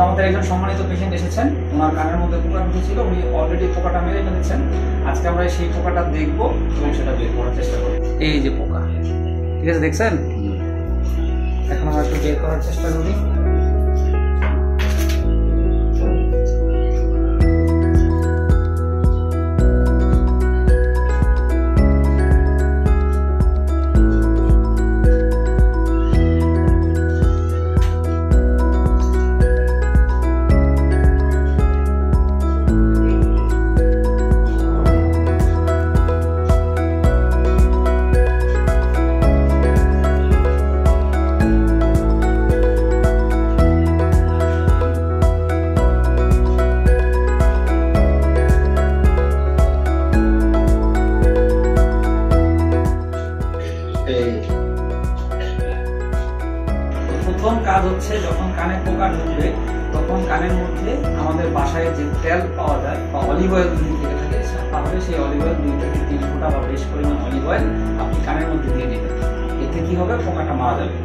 আমাদের একজন সম্মানিত পেশেন্ট এসেছেন, ওনার কানের মধ্যে পোকা ঢুকেছিল, উনি অলরেডি পোকাটা মেরে ফেলেছেন। আজকে আমরা সেই পোকাটা দেখবো এবং সেটা বের করার চেষ্টা করব। এই যে পোকা, ঠিক আছে, দেখছেন? এখন আমরা একটু বের করার চেষ্টা করি। প্রথম কাজ হচ্ছে, যখন কানে পোকা ঢুকবে তখন কানের মধ্যে আমাদের বাসায় যে তেল পাওয়া যায় বা অলিভ অয়েল যদি থেকে থাকে, তাহলে সেই অলিভ অয়েল 2 থেকে 3 ফোঁটা বা বেশ পরিমাণ অলিভ অয়েল আপনি কানের মধ্যে দিয়ে দিবেন। এতে কি হবে, পোকাটা মারা যাবে।